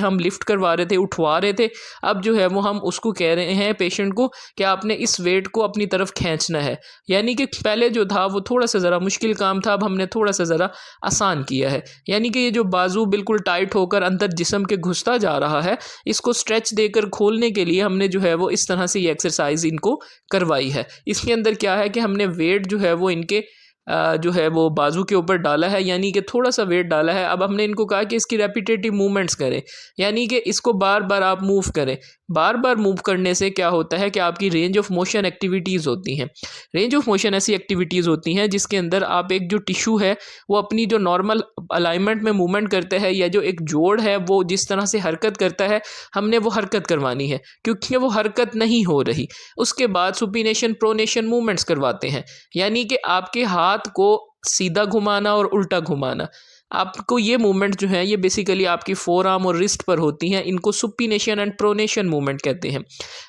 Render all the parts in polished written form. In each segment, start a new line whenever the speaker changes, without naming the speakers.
हम लिफ्ट करवा रहे थे, उठवा रहे थे, अब जो है वो हम उसको कह रहे हैं पेशेंट को कि आपने इस वेट को अपनी तरफ खींचना है। यानी कि पहले जो था वो थोड़ा सा ज़रा मुश्किल काम था, अब हमने थोड़ा सा ज़रा आसान किया है। यानी कि ये जो बाजू बिल्कुल टाइट होकर अंदर जिस्म के घुसता जा रहा है, इसको स्ट्रेच देकर खोलने के लिए हमने जो है वो इस तरह से ये एक्सरसाइज इनको करवाई है। इसके अंदर क्या है कि हमने वेट जो है वो इनके जो है वो बाजू के ऊपर डाला है, यानी कि थोड़ा सा वेट डाला है। अब हमने इनको कहा कि इसकी रेपिटेटिव मूवमेंट्स करें, यानी कि इसको बार बार आप मूव करें। बार बार मूव करने से क्या होता है कि आपकी रेंज ऑफ मोशन एक्टिविटीज़ होती हैं। रेंज ऑफ मोशन ऐसी एक्टिविटीज़ होती हैं जिसके अंदर आप एक जो टिश्यू है वो अपनी जो नॉर्मल अलाइनमेंट में मूवमेंट करता है, या जो एक जोड़ है वो जिस तरह से हरकत करता है, हमने वो हरकत करवानी है। क्योंकि वो हरकत नहीं हो रही, उसके बाद सुपिनेशन प्रोनेशन मूवमेंट्स करवाते हैं, यानी कि आपके हाथ को सीधा घुमाना और उल्टा घुमाना। आपको ये मूवमेंट जो है ये बेसिकली आपकी फोर आर्म और रिस्ट पर होती हैं। इनको सुपिनेशन एंड प्रोनेशन मूवमेंट कहते हैं।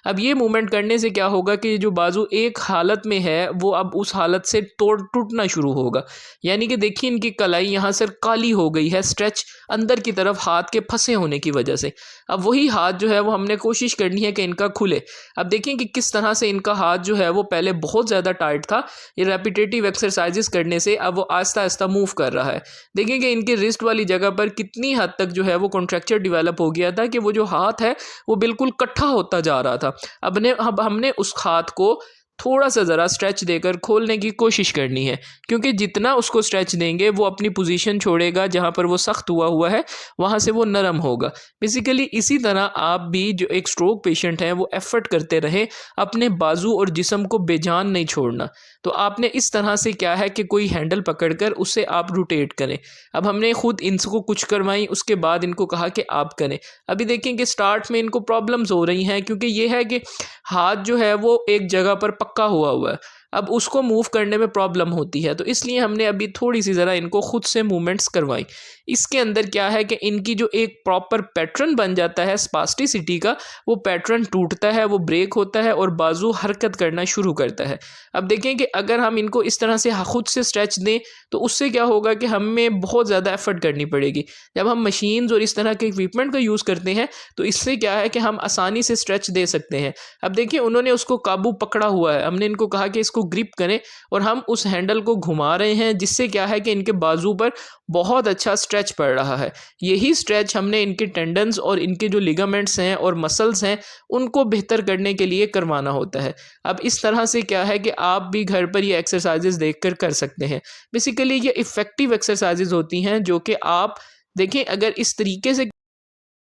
अब ये मूवमेंट करने से क्या होगा कि जो बाजू एक हालत में है वो अब उस हालत से टूटना शुरू होगा। यानी कि देखिए इनकी कलाई यहाँ से काली हो गई है, स्ट्रेच अंदर की तरफ हाथ के फंसे होने की वजह से। अब वही हाथ जो है वो हमने कोशिश करनी है कि इनका खुले। अब देखिए कि किस तरह से इनका हाथ जो है वो पहले बहुत ज़्यादा टाइट था, ये रेपिटेटिव एक्सरसाइजेस करने से अब वो आहिस्ता आहिस्ता मूव कर रहा है। देखिए कि इनकी रिस्ट वाली जगह पर कितनी हद तक जो है वो कॉन्ट्रैक्चर डेवलप हो गया था कि वो जो हाथ है वो बिल्कुल कट्ठा होता जा रहा था। अब हमने उस हाथ को थोड़ा सा ज़रा स्ट्रेच देकर खोलने की कोशिश करनी है, क्योंकि जितना उसको स्ट्रेच देंगे वो अपनी पोजीशन छोड़ेगा, जहाँ पर वो सख्त हुआ है वहाँ से वो नरम होगा। बेसिकली इसी तरह आप भी जो एक स्ट्रोक पेशेंट हैं वो एफर्ट करते रहें, अपने बाजू और जिस्म को बेजान नहीं छोड़ना। तो आपने इस तरह से क्या है कि कोई हैंडल पकड़कर उसे आप रोटेट करें। अब हमने खुद इनको कुछ करवाई, उसके बाद इनको कहा कि आप करें। अभी देखें कि स्टार्ट में इनको प्रॉब्लम्स हो रही हैं, क्योंकि ये है कि हाथ जो है वो एक जगह पर पक्का हुआ है, अब उसको मूव करने में प्रॉब्लम होती है। तो इसलिए हमने अभी थोड़ी सी ज़रा इनको खुद से मूवमेंट्स करवाई। इसके अंदर क्या है कि इनकी जो एक प्रॉपर पैटर्न बन जाता है स्पास्टिसिटी का, वो पैटर्न टूटता है, वो ब्रेक होता है और बाजू हरकत करना शुरू करता है। अब देखें कि अगर हम इनको इस तरह से खुद से स्ट्रेच दें तो उससे क्या होगा कि हमें बहुत ज़्यादा एफर्ट करनी पड़ेगी। जब हम मशीन्स और इस तरह के इक्विपमेंट का यूज़ करते हैं तो इससे क्या है कि हम आसानी से स्ट्रेच दे सकते हैं। अब देखिए उन्होंने उसको काबू पकड़ा हुआ है, हमने इनको कहा कि इसको ग्रिप करें और हम उस हैंडल को घुमा रहे हैं, जिससे क्या है कि इनके बाजू पर बहुत अच्छा स्ट्रेच पड़ रहा है। यही स्ट्रेच हमने इनके टेंडन्स और इनके जो लिगामेंट्स हैं और मसल्स हैं उनको बेहतर करने के लिए करवाना होता है। अब इस तरह से क्या है कि आप भी घर पर ये एक्सरसाइजेज देखकर कर सकते हैं। बेसिकली ये इफ़ेक्टिव एक्सरसाइजेज होती हैं जो कि आप देखें अगर इस तरीके से